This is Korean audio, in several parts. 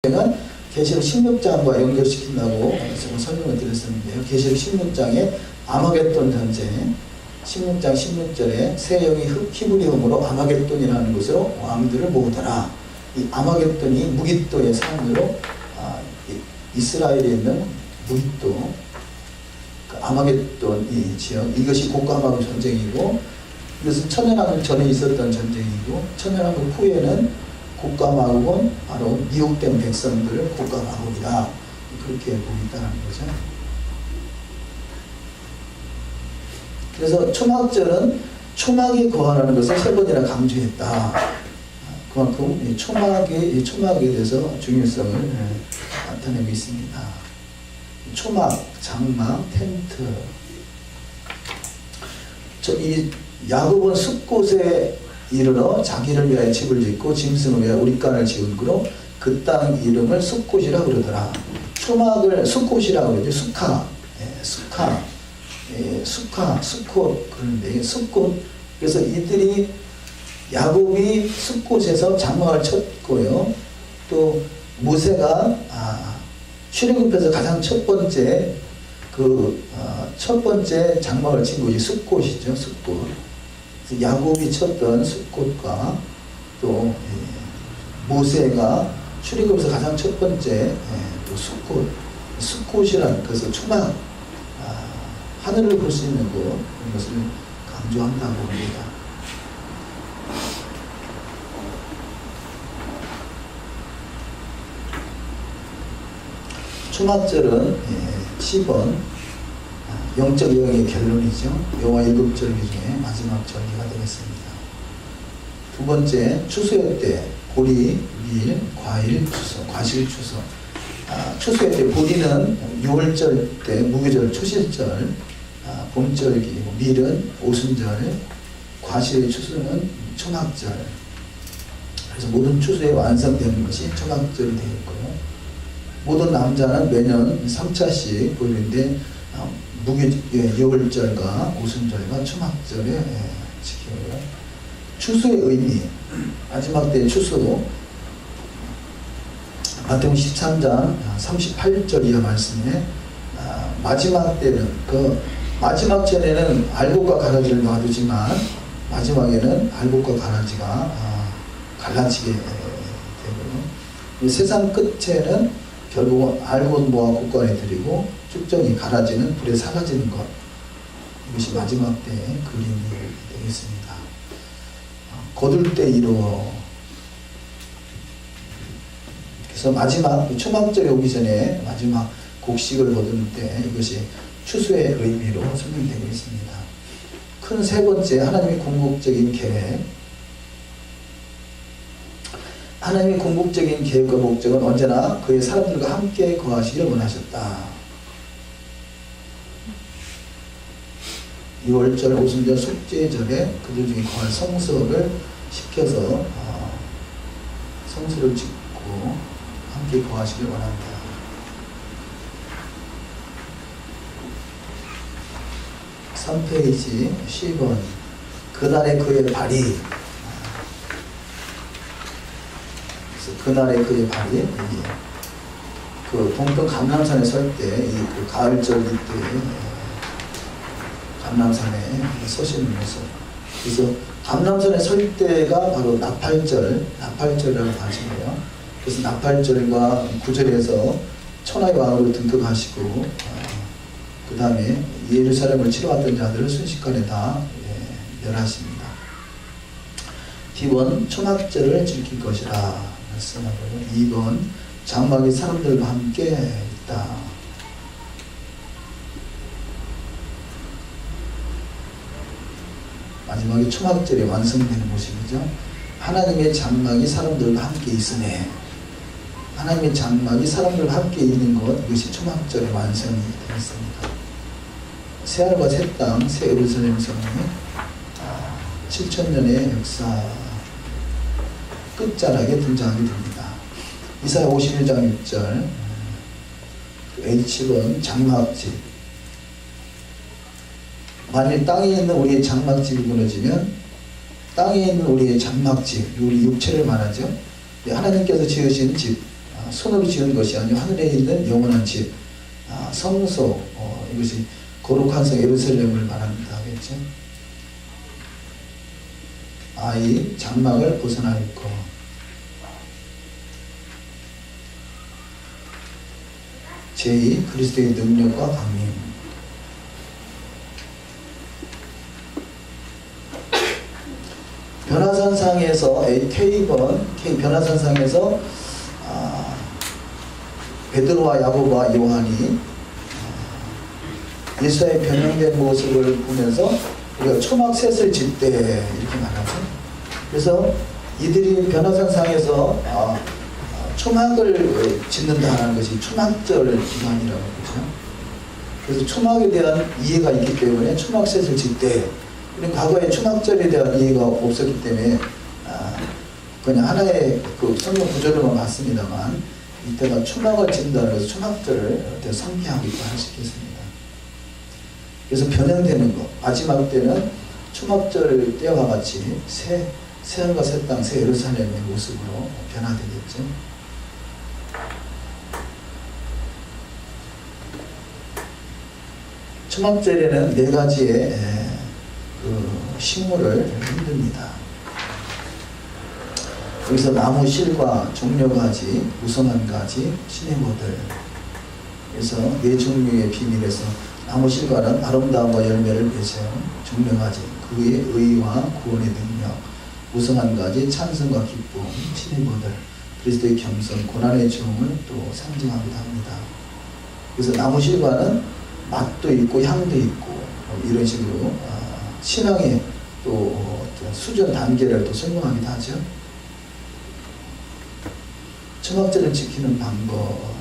는 계시록 16장과 연결시킨다고 제가 설명을 드렸었는데요. 계시록 16장에 아마겟돈 전쟁, 16장 16절에 새 영이 히브리어로 아마겟돈이라는 것으로 왕들을 모으더라. 이 아마겟돈이 무깃도의 산으로 이스라엘에 있는 무깃도, 그 아마겟돈 이 지역, 이것이 곡감하고 전쟁이고, 이것은 천연왕국 전에 있었던 전쟁이고, 천연왕국 후에는 곡감왕국은 바로 미혹된 백성들을 곡감왕국이다, 그렇게 보고 있다는 거죠. 그래서 초막절은 초막이 거하라는 것을 세 번이나 강조했다. 그만큼 이 초막에 대해서 중요성을 나타내고 있습니다. 초막, 장막, 텐트. 이 야곱은 숲곳에 이르러 자기를 위하여 집을 짓고 짐승을 위하여 우리간을 지은 그로 그 땅 이름을 숲곳이라 그러더라. 초막을 숲곳이라고 그러죠. 숲곳 그런데 숲곳. 그래서 이들이 야곱이 숲곳에서 장막을 쳤고요. 또 모세가 출애굽해서 가장 첫 번째 장막을 친 곳이 숲곳이죠. 숲곳. 야곱이 쳤던 숲곳과 또 모세가 출애굽에서 가장 첫 번째 또 숲곳이라는 것을 초막, 하늘을 볼 수 있는 곳, 이것을 강조한다고 합니다. 초막절은 10원 영적 여행의 결론이죠. 여호와 7절기 중에 마지막 절기가 되겠습니다. 두 번째, 추수의 때 보리, 밀, 과일, 추수, 과실 추수. 추수의 때 보리는 6월절 때 무교절 초실절, 봄절기, 밀은 오순절, 과실의 추수는 초막절. 그래서 모든 추수에 완성되는 것이 초막절이 되겠고요. 모든 남자는 매년 3차씩 보리인데 여월절과 오순절과 초막절에 지켜요. 추수의 의미, 마지막 때 추수, 마태복음 13장 38절 이하 말씀에 마지막 때는 마지막 전에는 알곡과 가라지를 놔두지만 마지막에는 알곡과 가라지가 갈라지게 되고요. 세상 끝에는 결국은 알곡은 모아 국간에 들이고 쭉정이 가라지는 불에 사라지는 것, 이것이 마지막 때의 그림이 되겠습니다. 거둘 때 이루어. 그래서 마지막 초막절에 오기 전에 마지막 곡식을 거두는 때 이것이 추수의 의미로 설명되고 있습니다. 큰 세 번째, 하나님의 궁극적인 계획. 하나님의 궁극적인 계획과 목적은 언제나 그의 사람들과 함께 거하시기를 원하셨다. 6월절, 오순절, 속죄절에 그들 중에 거할 성소를 시켜서 성소를 짓고 함께 거하시기를 원한다. 3페이지 10번. 그날에 그의 발이, 그날에 그의 발이 그 동편 감람산에 설 때, 그 가을절기 때 감람산에 서시는 모습. 그래서 감람산에 설 때가 바로 나팔절이라고 하시고요. 그래서 나팔절과 9절에서 천하의 왕으로 등극하시고, 그 다음에 예루살렘을 치러왔던 자들을 순식간에 다 멸하십니다. D번 초막절을 지킬 것이라 말씀하고요. 2번 장막이 사람들과 함께 있다. 마지막에 초막절이 완성되는 모습이죠. 하나님의 장막이 사람들과 함께 있으네. 하나님의 장막이 사람들과 함께 있는 것, 이것이 초막절의 완성이 되겠습니다. 새하늘과 새 땅, 새 예루살렘 성이 7,000년의 역사 끝자락에 등장하게 됩니다. 이사야 51장 6절, H번 장막집. 만일 땅에 있는 우리의 장막집이 무너지면 땅에 있는 우리의 장막집, 우리 육체를 말하죠. 하나님께서 지으신 집, 손으로 지은 것이 아니요 하늘에 있는 영원한 집, 성소, 이것이 거룩한 성 예루살렘을 말합니다. 그렇죠? 아이 장막을 벗어날 것. 제2 그리스도의 능력과 강림. 변화산상에서 변화산상에서 베드로와 야고보와 요한이 예수의 변형된 모습을 보면서 우리가 초막셋을 짓때 이렇게 말하죠. 그래서 이들이 변화산상에서 초막을 짓는다는 것이 초막절 기간이라고 그러죠. 그래서 초막에 대한 이해가 있기 때문에 초막셋을 짓때, 과거에 초막절에 대한 이해가 없었기 때문에 그냥 하나의 그 성경 구절로만 봤습니다만, 이때가 초막을 짓는다는 것을 초막절을 상기하기도 할 수 있겠습니다. 그래서 변형되는 것, 마지막 때는 초막절 때와 같이 새하늘과 새 땅, 새 예루살렘의 모습으로 변화되겠죠. 초막절에는 4가지의 식물을 흔듭니다. 여기서 나무 실과 종려가지, 무성한 가지, 시내모들. 그래서 4종류의 비밀에서 나무 실과는 아름다움과 열매를 맺어요. 종려가지, 그의 의와 구원의 능력, 무성한 가지, 찬송과 기쁨, 시내모들, 그리스도의 겸손, 고난의 종을 또 상징하기도 합니다. 그래서 나무 실과는 맛도 있고 향도 있고 이런 식으로 신앙의 또 수준 단계를 또 설명하기도 하죠. 초막절을 지키는 방법.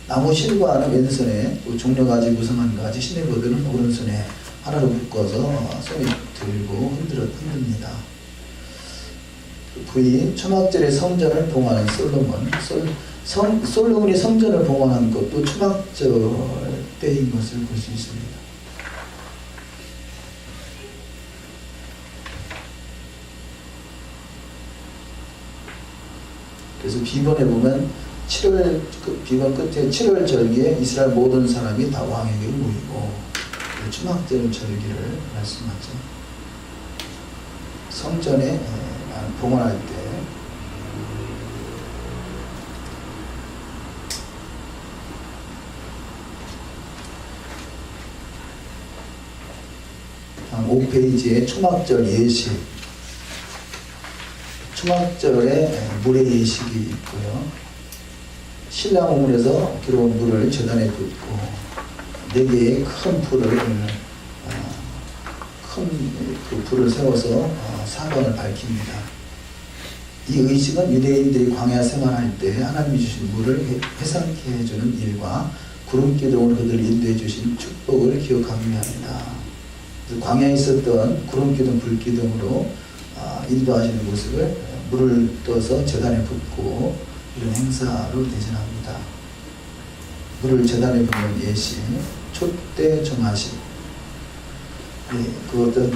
나무 실과는 왼손에, 또 종려가지, 무성한 가지, 시내모들은 오른손에 하나로 묶어서 손에 들고 흔듭니다. 부인 초막절의 성전을 봉헌하는 솔로몬. 솔로몬이 성전을 봉헌한 것도 초막절 때인 것을 볼 수 있습니다. 그래서 비번에 보면 비번 끝에 7월 절기에 이스라엘 모든 사람이 다 왕에게 모이고, 초막절 절기를 말씀하죠. 성전에 봉헌할 때 다음 5페이지에 초막절 예식, 초막절에 물의 예식이 있고요. 신랑 우물에서 들어온 물을 제단에 붓고 4개의 큰 불을 불을 세워서 사방을 밝힙니다. 이 의식은 유대인들이 광야 생활할 때 하나님이 주신 물을 해상케 해주는 일과 구름기둥으로 그들을 인도해 주신 축복을 기억하기 위함이다. 광야에 있었던 구름기둥, 불기둥으로 인도하시는 모습을 물을 떠서 제단에 붓고 이런 행사로 대전합니다. 물을 제단에 붓는 예식, 촛대 정하식. 그것은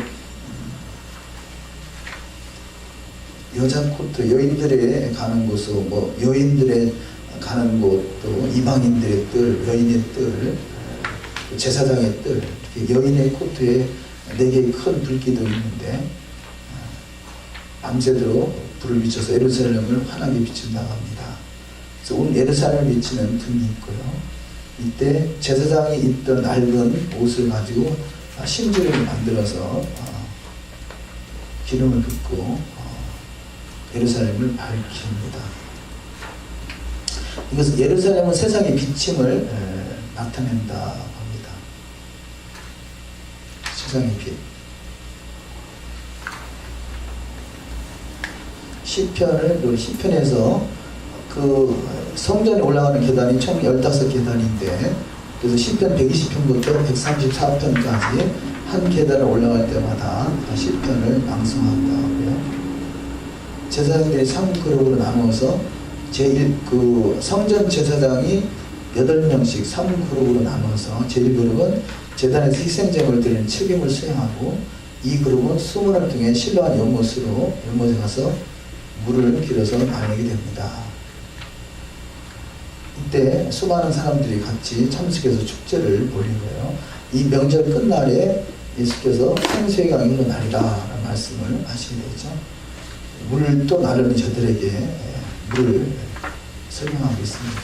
여자 코트, 여인들의 가는 곳은 여인들의 가는 곳도 이방인들의 뜰, 여인의 뜰, 제사장의 뜰, 여인의 코트에 4개의 큰 불기둥이 있는데 밤새도록 불을 비춰서 예루살렘을 환하게 비춘다고 합니다. 그래서 온 예루살렘을 비치는 등이 있고요. 이때 제사장이 입던 낡은 옷을 가지고 심지를 만들어서 기름을 붓고 예루살렘을 밝힙니다. 이것은 예루살렘은 세상의 비침을 나타낸다 합니다. 세상의 빛. 시편에서 그 성전에 올라가는 계단이 총 15계단인데, 그래서 시편 120편부터 134편까지 한 계단을 올라갈 때마다 시편을 낭송한다고요. 제사장들이 3그룹으로 나누어서 그 성전 제사장이 8명씩 3그룹으로 나누어서 제1그룹은 제단에서 희생제물을 드리는 책임을 수행하고, 2그룹은 수문을 통해 신령한 연못에 가서 물을 길어서 나누게 됩니다. 그때 수많은 사람들이 같이 참석해서 축제를 벌이고요. 이 명절 끝날에 예수께서 생수의 강이 흘러나리라 라는 말씀을 하시게 되죠. 물을 또 나르는 저들에게 물을 설명하고 있습니다.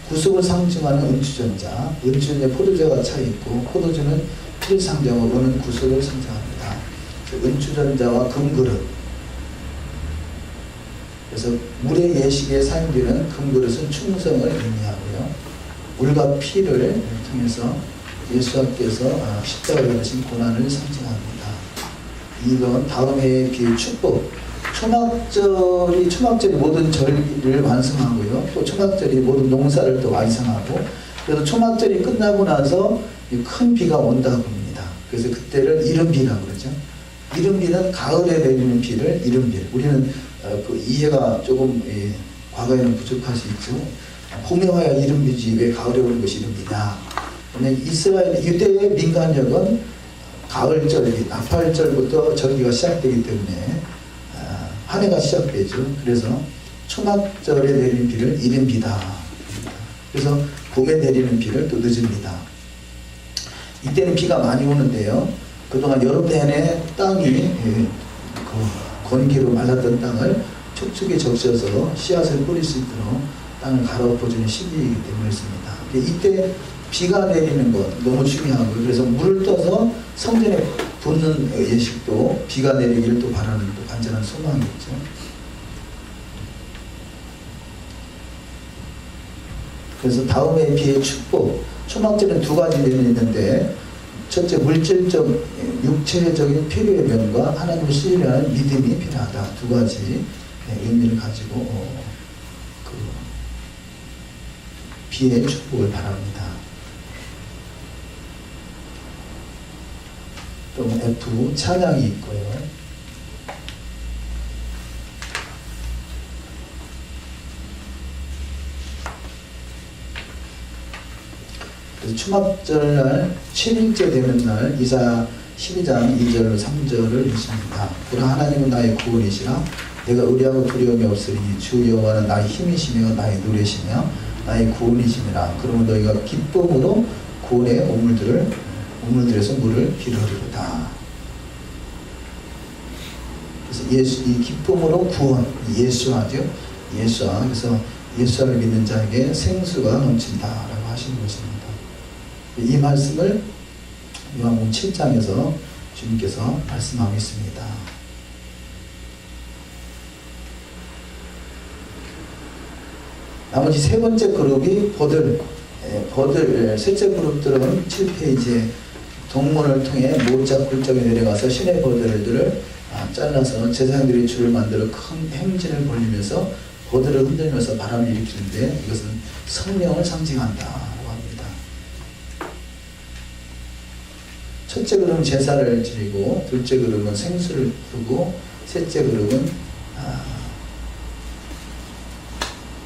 구속을 상징하는 은주전자, 은주전에 포도주가 차있고 포도주는 피를 상징하고는 구속을 상징합니다. 은주전자와 금그릇, 그래서 물의 예식에 사용되는 금그릇은 충성을 의미하고요. 물과 피를 통해서 예수님께서 십자가를 받으신 고난을 상징합니다. 이건 다음 해의 비의 축복, 초막절이 모든 절기를 완성하고요. 또 초막절이 모든 농사를 또 완성하고, 그래서 초막절이 끝나고 나서 큰 비가 온다고 합니다. 그래서 그때를 이른비라고 그러죠. 이른비는 가을에 내리는 비를 이른비. 우리는 그 이해가 조금 과거에는 부족할 수 있죠. 봄에 와야 이른비지 왜 가을에 오는 것이 이른비냐. 이스라엘 유대의 민간력은 가을절, 나팔절부터 절기가 시작되기 때문에 한 해가 시작되죠. 그래서 초막절에 내리는 비를 이른비다. 그래서 봄에 내리는 비를 또 늦은비다. 이때는 비가 많이 오는데요. 그동안 여름 내내 땅이 건기로 말랐던 땅을 촉촉이 적셔서 씨앗을 뿌릴 수 있도록 땅을 갈아엎어주는 시기이기 때문이었습니다. 이때 비가 내리는 것 너무 중요하고요. 그래서 물을 떠서 성전에 붓는 예식도 비가 내리기를 또 바라는 또 간절한 소망이겠죠. 그래서 다음에 비의 축복, 초막절은 두 가지 면이 있는데, 첫째 물질적 육체적인 필요의 면과 하나님을 신뢰하는 믿음이 필요하다. 두 가지 의미를 가지고 그 비의 축복을 바랍니다. 또 F 찬양이 있고요. 추막절날 7일째 되는 날 이사야 12장 2절 3절을 읽습니다. 보라 하나님은 나의 구원이시라 내가 의뢰하고 두려움이 없으리니 주 여호와는 나의 힘이시며 나의 노래시며 나의 구원이시니라. 그러면 너희가 기쁨으로 구원의 우물들에서 물을 기르리로다. 그래서 이 기쁨으로 구원, 예수하죠. 예수와, 그래서 예수를 믿는 자에게 생수가 넘친다라고 하시는 것입니다. 이 말씀을 요한복음 7장에서 주님께서 말씀하고 있습니다. 나머지 세 번째 그룹이 버들, 셋째 그룹들은 7페이지에 동문을 통해 모자 굴적에 내려가서 신의 버들들을 잘라서 제사장들이 줄을 만들어 큰 행진을 벌리면서 버들을 흔들면서 바람을 일으키는데, 이것은 성령을 상징한다고 합니다. 첫째 그룹은 제사를 드리고, 둘째 그룹은 생수를 부르고, 셋째 그룹은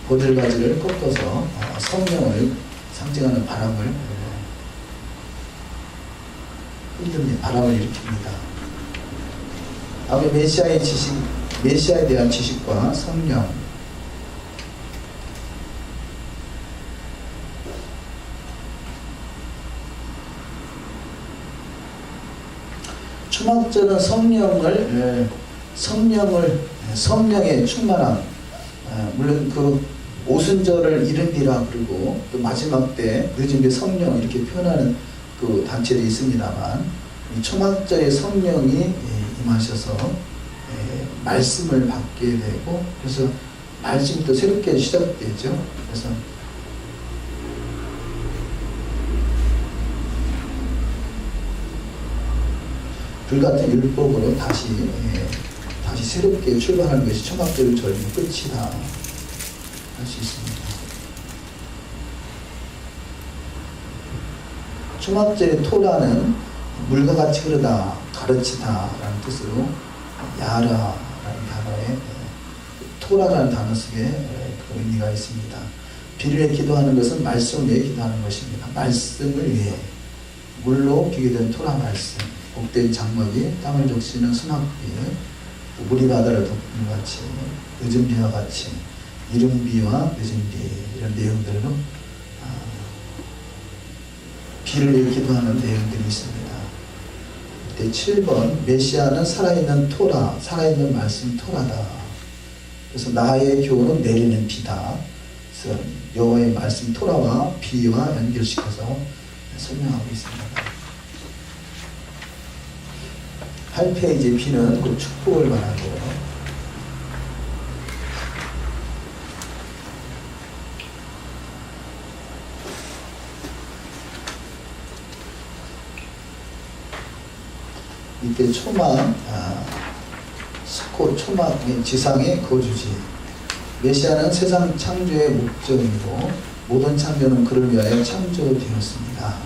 버들가지를 꺾어서 성령을 상징하는 바람을 바람을 일으킵니다. 다음에 메시아에 대한 지식과 성령. 초막절은 성령의 충만함, 물론 그 오순절을 이른비라 그러고 또 마지막 때 늦은비 성령 이렇게 표현하는 그 단체도 있습니다만, 이 초막절에 성령이 임하셔서 말씀을 받게 되고, 그래서 말씀이 또 새롭게 시작되죠. 그래서 불같은 율법으로 다시 새롭게 출발하는 것이 초막절의 절기 끝이다 할 수 있습니다. 초막절의 토라는 물과 같이 흐르다, 가르치다 라는 뜻으로 야라라는 단어에 토라라는 단어 속에 그 의미가 있습니다. 비를 위해 기도하는 것은 말씀을 위해 기도하는 것입니다. 말씀을 위해 물로 비교된 토라 말씀, 복된 장막이 땅을 적시는 수납비, 물이 바다를 덮는 같이, 늦은 비와 같이, 이른 비와 늦은 비, 이런 내용들로 비를 읽기도 하는 내용들이 있습니다. 7번 메시아는 살아있는 토라, 살아있는 말씀 토라다. 그래서 나의 교훈은 내리는 비다. 그래서 여호와의 말씀 토라와 비와 연결시켜서 설명하고 있습니다. 8페이지 비는 그 축복을 말하고, 이때 초막, 초막, 지상의 거주지. 메시아는 세상 창조의 목적이고 모든 창조는 그를 위하여 창조되었습니다.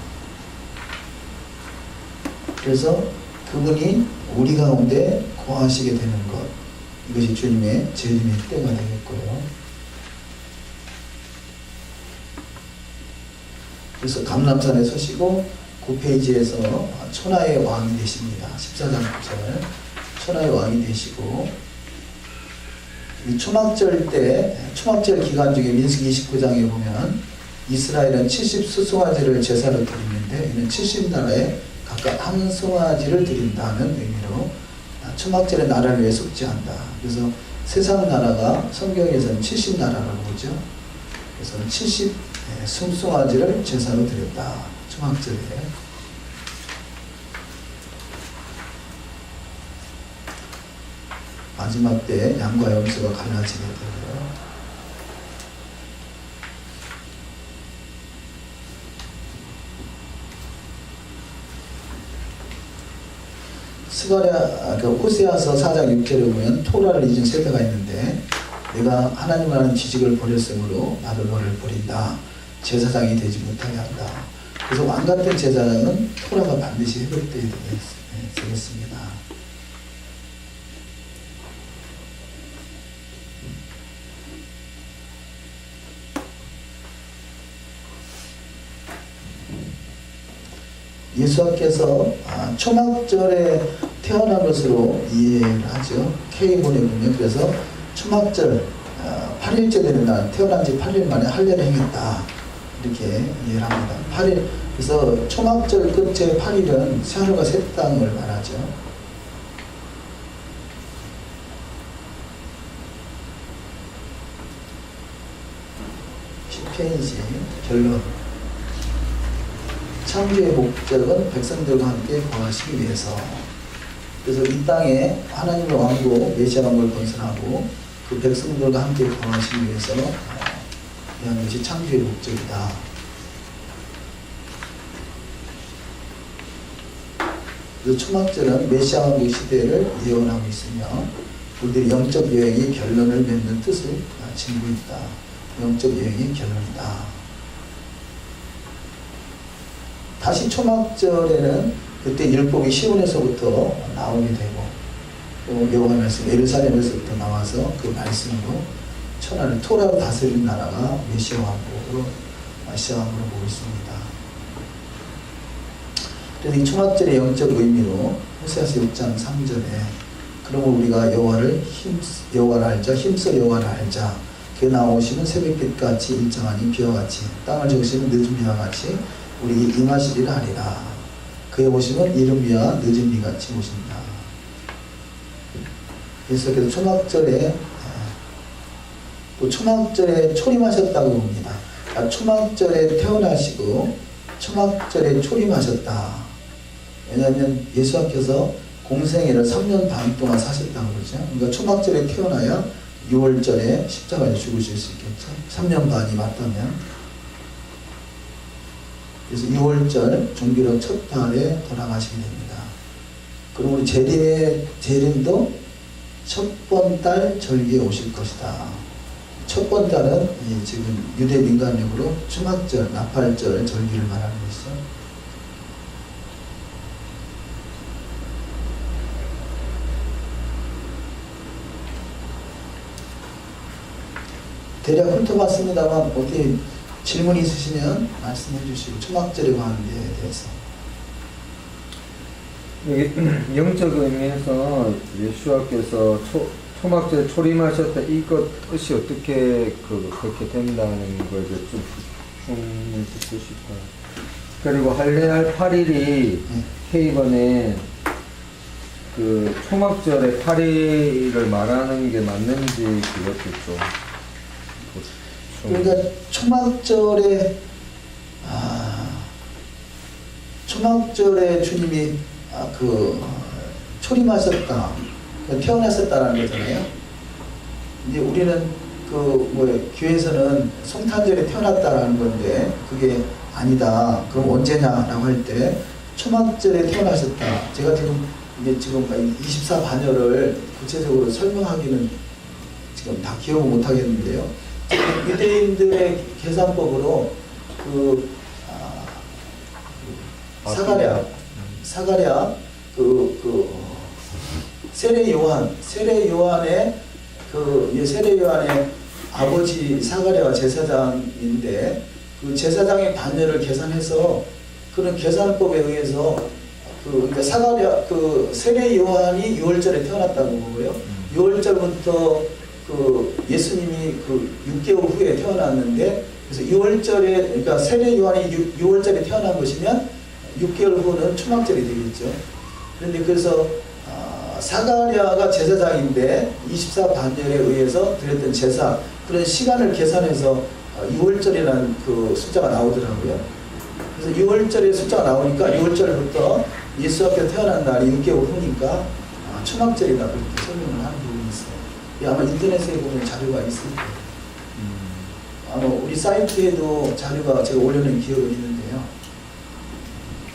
그래서 그분이 우리 가운데 거하시게 되는 것, 이것이 주님의 재림의 때가 되겠고요. 그래서 감람산에 서시고 9페이지에서 천하의 왕이 되십니다. 14장 9절 천하의 왕이 되시고, 이 초막절 때, 초막절 기간 중에 민수기 29장에 보면 이스라엘은 70수송아지를 제사로 드리는데, 이는 70나라에 각각 한 송아지를 드린다는 의미로 초막절의 나라를 위해 속죄한다. 그래서 세상 나라가 성경에서는 70나라라고 보죠. 그래서 70 숨송아지를 제사로 드렸다. 초막절에. 마지막 때 양과 염소가 갈라지게 되고요. 호세아서 4장 6절에 보면 토라를 잊은 세대가 있는데, 내가 하나님을 아는 지식을 버렸으므로 나도 너를 버린다. 제사장이 되지 못하게 한다. 그래서 왕같은 제사장은 토라가 반드시 회복되어야 되겠습니다. 예수님께서 초막절에 태어난 것으로 이해를 하죠. K본에 보면 그래서 초막절 8일째 되는 날, 태어난 지 8일 만에 할례를 행했다. 이렇게 이해를 합니다. 8일, 그래서 초막절 끝에 8일은 하루가 새 땅을 말하죠. 10페이지 결론. 창조의 목적은 백성들과 함께 거하시기 위해서. 그래서 이 땅에 하나님의 왕국, 메시아 왕국을 건설하고 그 백성들과 함께 거하시기 위해서 이런 것이 창조의 목적이다. 그래서 초막절은 메시아 왕국 시대를 예언하고 있으며, 우리들이 영적 여행이 결론을 맺는 뜻을 지니고 있다. 영적 여행이 결론이다. 다시 초막절에는 그때 율법이 시온에서부터 나오게 되고, 또 여호와 말씀 예루살렘에서부터 나와서 그 말씀으로 천하를 토라로 다스린 나라가 메시아 왕국으로 보고 있습니다. 그래서 이 초막절의 영적 의미로 호세아서 6장 3절에 그러면 우리가 여호와를 알자, 힘써 여호와를 알자. 그의 나오시면 새벽빛같이 일정하니 비와 같이, 땅을 적시는 늦은 비와 같이 우리 임하시리라 하리라. 그의 오심은 이른 비와 늦은 비같이 오신다. 그래서 초막절에 또 초막절에 초림하셨다고 봅니다. 초막절에 태어나시고 초막절에 초림하셨다. 왜냐하면 예수님께서 공생애를 3년 반 동안 사셨다고 그러죠. 그러니까 초막절에 태어나야 6월절에 십자가에 죽으실 수 있겠죠. 3년 반이 맞다면. 그래서 6월절 종교력 첫 달에 돌아가시게 됩니다. 그럼 우리 재림도 첫 번 달 절기에 오실 것이다. 첫 번 달은 지금 유대 민간력으로 초막절, 나팔절 절기를 말하는 것이죠. 대략 훑어봤습니다만 어떻게 질문이 있으시면 말씀해 주시고, 초막절에 관한 데에 대해서. 여기 영적 의미에서 예수님께서 초막절에 초림하셨다, 이것 뜻이 어떻게 그렇게 된다는 걸 좀 듣고 싶어요. 그리고 할례할 8일이 K번에 그 초막절에 8일을 말하는 게 맞는지 그것도 좀 그러니까 초막절에 주님이 초림하셨다, 태어나셨다라는 거잖아요. 이제 우리는 교회에서는 성탄절에 태어났다라는 건데 그게 아니다. 그럼 언제냐라고 할 때 초막절에 태어나셨다. 제가 지금 24반열을 구체적으로 설명하기는 지금 다 기억을 못 하겠는데요. 유대인들의 계산법으로 사가랴 세례 요한의 아버지 사가랴가 제사장인데 그 제사장의 반열을 계산해서 그런 계산법에 의해서 그러니까 세례 요한이 6월절에 태어났다고 보고요. 6월절부터 예수님이 6개월 후에 태어났는데 그래서 6월절에 그러니까 세례 요한이 6월절에 태어난 것이면 6개월 후는 초막절이 되겠죠. 그런데 그래서 사가랴가 제사장인데 24반열에 의해서 드렸던 제사 그런 시간을 계산해서 6월절이라는 그 숫자가 나오더라고요. 그래서 6월절에 숫자가 나오니까 6월절부터 예수께서 태어난 날이 6개월 후니까 초막절이다 그렇게 설명을 하는 부분이 있어요. 아마 인터넷에 보면 자료가 있을 거예요. 아마 우리 사이트에도 자료가 제가 올려놓은 기억은 있는데요.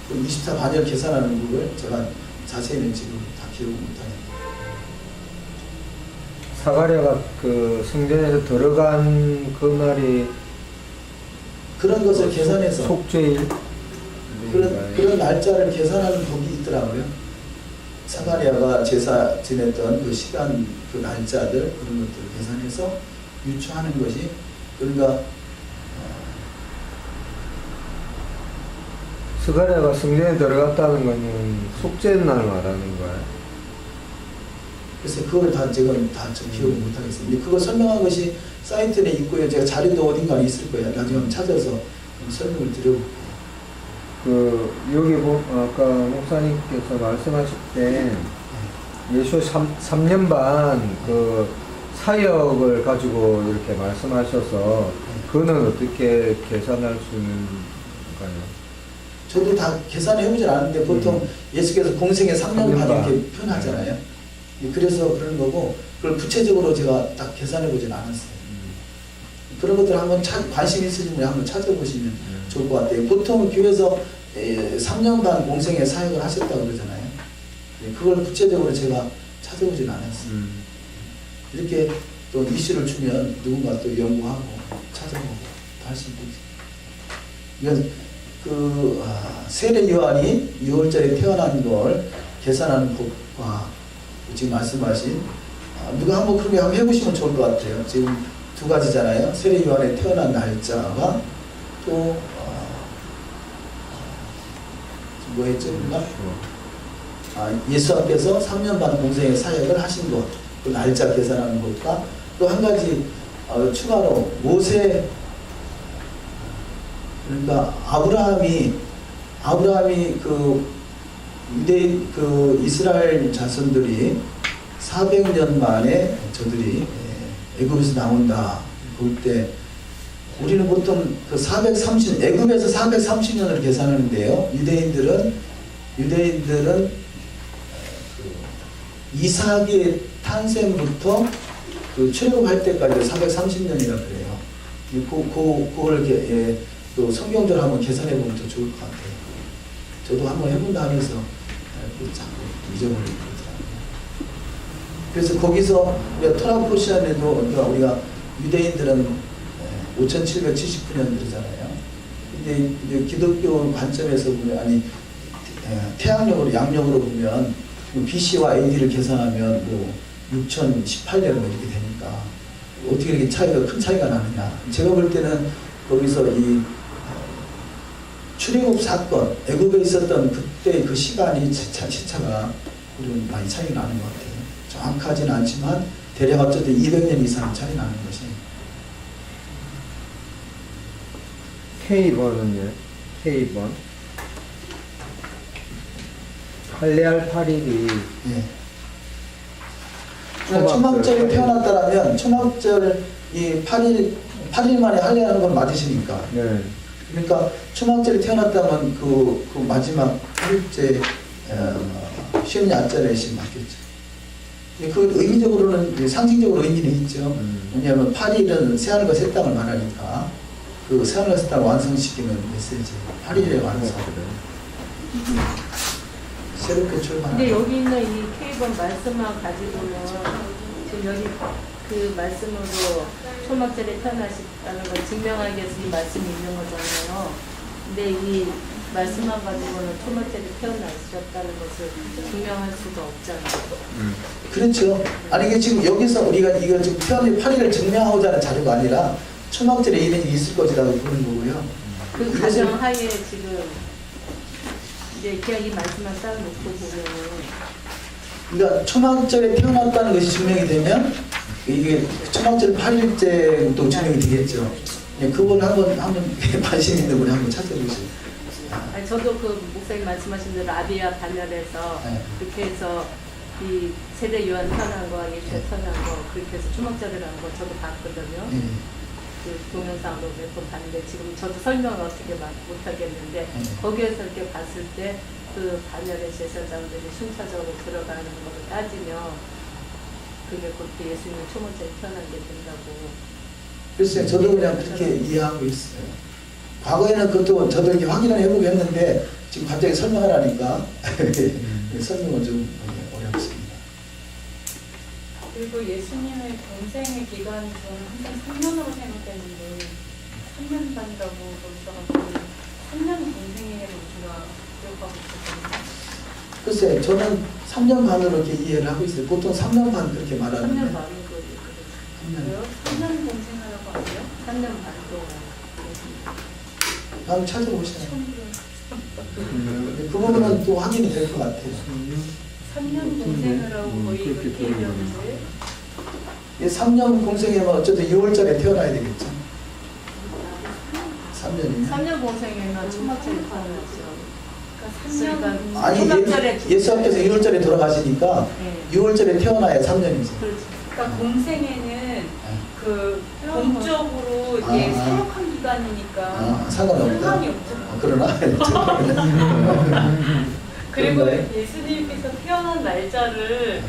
그 24반열 계산하는 부분을 제가 자세히는 지금 다 기억을 못하는데. 사가랴가 그 성전에서 들어간 그 날이 그런 것을 계산해서 속죄일 그런 날짜를 계산하는 법이 있더라고요. 사가랴가 제사 지냈던 그 시간, 그 날짜들 그런 것들을 계산해서 유추하는 것이 그러니까 스가랴가 성전에 들어갔다는 거는 속죄날 말하는 거야. 그래서 그걸 다 지금 좀 기억을 못 하겠습니다. 그거 설명한 것이 사이트에 있고요. 제가 자료도 어딘가에 있을 거예요. 나중에 한번 찾아서 설명을 드려볼게요. 여기 아까 목사님께서 말씀하실 때 예수 3년 반 그 사역을 가지고 이렇게 말씀하셔서 그거는 어떻게 계산할 수 있는가요? 저도 다 계산해 보진 않았는데 보통 예수께서 공생에 3년 반 이렇게 표현하잖아요. 그래서 그런 거고 그걸 구체적으로 제가 딱 계산해 보진 않았어요. 그런 것들 한번 관심 있으신 분이 한번 찾아보시면 좋을 것 같아요. 보통 교회에서 3년 반 공생에 사역을 하셨다고 그러잖아요. 그걸 구체적으로 제가 찾아보진 않았어요. 이렇게 또 이슈를 주면 누군가 또 연구하고 찾아보고 할 수 있죠. 세례 요한이 6월절에 태어난 걸 계산하는 법과 지금 말씀하신 누가 한번 그렇게 한번 해보시면 좋을 것 같아요. 지금 두 가지잖아요. 세례 요한의 태어난 날짜가 또 뭐였죠? 예수 앞에서 3년 반 공생의 사역을 하신 것, 그 날짜 계산하는 것과 또 한 가지 추가로 모세 그러니까 아브라함이 이스라엘 자손들이 400년 만에 저들이 애굽에서 나온다 볼 때 우리는 보통 애굽에서 430년을 계산하는데요. 유대인들은 이삭의 탄생부터 출애굽할 때까지 430년이라 그래요. 그걸 이렇게 또 성경적으로 한번 계산해 보면 더 좋을 것 같아요. 저도 한번 해본다 하면서 자꾸 잊어버리고 그러더라고요. 그래서 거기서 우리가 토라 시간에도 우리가 유대인들은 5779년 그러잖아요. 근데 이제 기독교 관점에서 보면 태양력으로 양력으로 보면 BC와 AD를 계산하면 6018년 이렇게 되니까 어떻게 이렇게 큰 차이가 나느냐. 제가 볼 때는 거기서 이 출애굽 사건, 애굽에 있었던 그때 그 시간이 시차가 우리는 많이 차이 나는 것 같아요. 정확하지는 않지만 대략 어쨌든 200년 이상 차이 나는 것이. K번은요? K번? 할례할 8일이 예. 그러니까 초막절에 태어났다라면 초막절 이 8일 만에 할례하는 건 맞으시니까. 네. 그러니까 초막절에 태어났다면 그 마지막 8일째 쉬는 야자에 맞겠죠. 그 의미적으로는 이제 상징적으로 의미는 있죠. 왜냐하면 8일은 새하늘과 새 땅을 말하니까 그 새하늘과 새 땅을 완성시키는 메시지. 8일의 완성. 새롭게 출발하는. 근데 여기 있는 이 K번 말씀만 가지고는 지금 여기 그 말씀으로 초막절에 태어나셨다는 걸 증명하기 위해서 이 말씀이 있는 거잖아요. 근데 이 말씀만 가지고는 초막절에 태어나셨다는 것을 증명할 수가 없잖아요. 그렇죠. 아니 이게 지금 여기서 우리가 이걸 지금 태어난 8일을 증명하고자 하는 자료가 아니라 초막절에 이런 일이 있을 것이라고 보는 거고요. 그 가정 하에 지금 이제 그냥 이 말씀만 딱 놓고 보면은 그러니까 초막절에 태어났다는 것이 증명이 되면 이게 초막절 8일째도 증명이 되겠죠. 예, 그걸 한번 관심 있는 분이 한번 찾아보세요. 아니, 저도 그 목사님 말씀하신 대로 아비아 반열에서 네. 그렇게 해서 이 세대 요한 태어난 거, 예수가 태어난 거 그렇게 해서 초막절을 한 거 저도 봤거든요. 그 동영상으로 몇 번 봤는데 지금 저도 설명을 어떻게 못하겠는데 거기에서 이렇게 봤을 때 그 반열의 제사장들이 순차적으로 들어가는 것을 따지면 그게 그렇게 예수님 초막절에 태어난 게 된다고. 글쎄요, 저도 그냥 그렇게 이해하고 있어요. 과거에는 그것도 저도 이렇게 확인을 해보고 했는데 지금 갑자기 설명을 하니까 설명은 좀 어렵습니다. 그리고 예수님의 공생의 기간이 저는 항상 3년으로 생각했는데 3년 반이라고 그러셔가지고 3년 공생애로 우리가 기억하고 있었거든요. 글쎄, 저는 3년 반으로 이렇게 이해를 하고 있어요. 보통 3년 반 그렇게 말하는데. 3년 반인 거예요. 3년. 그래요? 3년 공생하라고 하세요? 3년 반 동안. 한번 찾아보시죠. 처음 들어요. 그 부분은 또 확인이 될 것 같아요. 3년 공생을 하고 거의 그렇게 그렇게 얘기하는데 3년 공생이면 어쨌든 6월달에 태어나야 되겠죠. 3년이면. 3년 공생이면 초막절에 태어났죠. 그러니까 3년 아니, 초막절에 예수님께서 6월달에 돌아가시니까 네. 6월달에 태어나야 3년이죠. 그렇죠. 그러니까 공생애는 그 공적으로 이게 아. 사역한 기간이니까 상관없다. 상관이 없죠. 그러나. 그리고 그런가요? 예수님께서 태어난 날짜를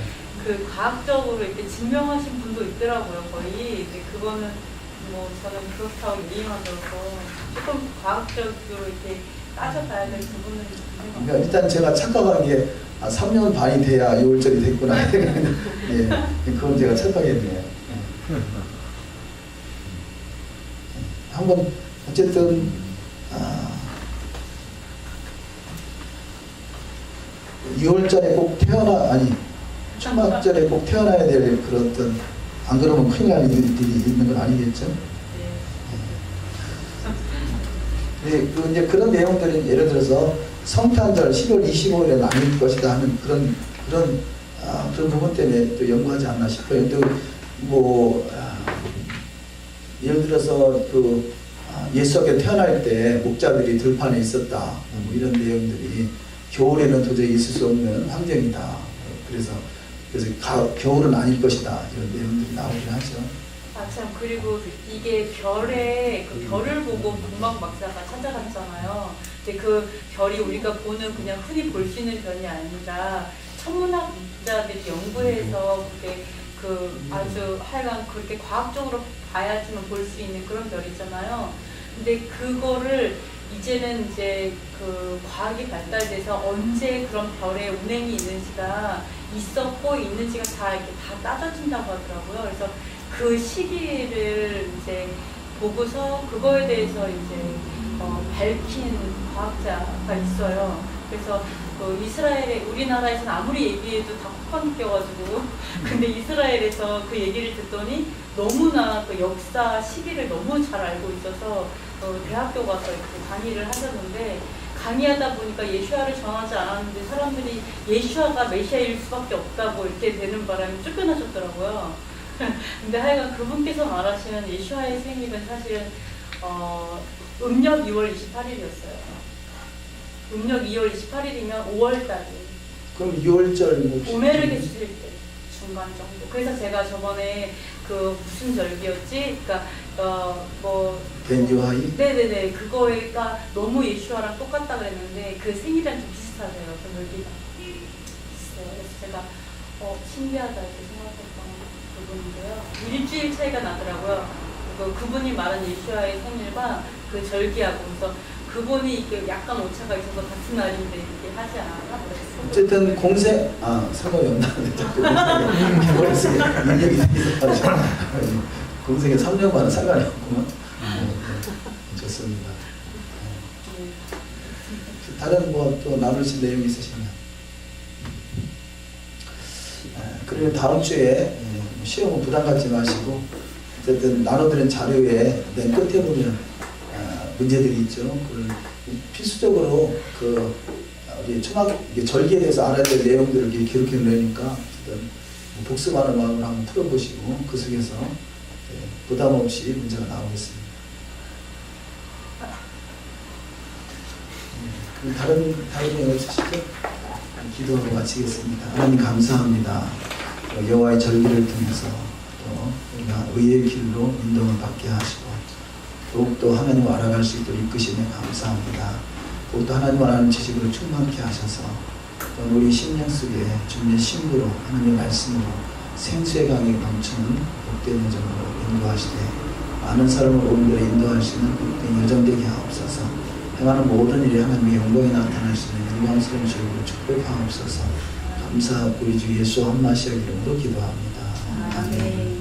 그 과학적으로 이렇게 증명하신 분도 있더라고요, 거의. 근데 그거는 뭐 저는 그렇다고 이해하면서 조금 과학적으로 이렇게 따져봐야 될 부분은 있는 것 그러니까 일단 제가 착각한 게 3년 반이 돼야 6월절이 됐구나. 예, 그건 제가 착각했네요. 예. 한번 어쨌든 6월절에 꼭 초막절에 꼭 태어나야 될 그런 어떤 안 그러면 큰일 날 일들이 있는 건 아니겠죠? 네, 그 이제 그런 내용들은 예를 들어서 성탄절 10월 25일에 나뉠 것이다 하는 그런 부분 때문에 또 연구하지 않나 싶어요. 또 예를 들어서 예수께 태어날 때 목자들이 들판에 있었다 뭐 이런 내용들이 겨울에는 도저히 있을 수 없는 환경이다. 그래서 겨울은 아닐 것이다 이런 내용들이 나오긴 하죠. 아, 참, 그리고 이게 그 별을 보고 동막 박사가 찾아갔잖아요. 근데 그 별이 우리가 보는 그냥 흔히 볼 수 있는 별이 아니라 천문학자들이 연구해서 그렇게 아주 하여간 그렇게 과학적으로 봐야지만 볼 수 있는 그런 별이잖아요. 근데 그거를 이제는 이제 그 과학이 발달돼서 언제 그런 별의 운행이 있는지가 있는지가 다 이렇게 다 따져진다고 하더라고요. 그래서 그 시기를 이제 보고서 그거에 대해서 이제 밝힌 과학자가 있어요. 그래서 우리나라에서는 아무리 얘기해도 다 코판 껴가지고 근데 이스라엘에서 그 얘기를 듣더니 너무나 그 역사 시기를 너무 잘 알고 있어서 대학교 가서 이렇게 강의를 하셨는데 강의하다 보니까 예수야를 전하지 않았는데 사람들이 예수야가 메시아일 수밖에 없다고 이렇게 되는 바람에 쫓겨나셨더라고요. 근데 하여간 그분께서 말하시는 예수야의 생일은 사실은 음력 2월 28일이었어요. 음력 2월 28일이면 5월 달이 그럼 6월절 뭐 오메르 계실 때 중간 정도. 그래서 제가 저번에 그 무슨 절기였지? 그러니까 뭐 벤유하이 네네네 그거가 너무 예슈아랑 똑같다 그랬는데 그 생일이랑 좀 비슷하세요. 그 절기가 비슷해요. 그래서 제가 신기하다 이렇게 생각했던 부분인데요. 일주일 차이가 나더라고요. 그분이 말한 예슈아의 생일과 그 절기하고 그래서 그분이 이렇게 약간 오차가 있어서 같은 날인데 이렇게 하지 않았나 그랬어요. 어쨌든 상관이 없나는데 자꾸 공생에 머릿속에 인력이 생겨가지고 공생에 3년만은 상관이 없구만. 좋습니다. 다른 뭐 또 나누실 내용이 있으시나요? 그리고 다음 주에 시험은 부담 갖지 마시고 어쨌든 나눠드린 자료에 맨 끝에 보면 문제들이 있죠. 그걸 필수적으로 우리 절기에 대해서 알아야 될 내용들을 이렇게 기록해 놓으니까 복습하는 마음으로 한번 풀어보시고 그 속에서 부담 없이 문제가 나오겠습니다. 다른 내용 없으시죠? 기도하고 마치겠습니다. 하나님 감사합니다. 여호와의 절기를 통해서 또 우리가 의의 길로 인도를 받게 하시고 더욱더 하나님을 알아갈 수 있도록 이끄시며 감사합니다. 더욱더 하나님을 아는 지식으로 충만케 하셔서 또 우리 심령 속에 주님의 신부로 하나님의 말씀으로 생수의 강이 넘치는 복된 여정으로 인도하시되 많은 사람을 오늘대로 인도할 수 있는 복된 여정 되게 하옵소서. 행하는 모든 일에 하나님의 영광이 나타날 수 있는 영광스러운 절기로 축복하옵소서. 감사하고 우리 주 예수 한마시아 이름으로 기도합니다. 아멘.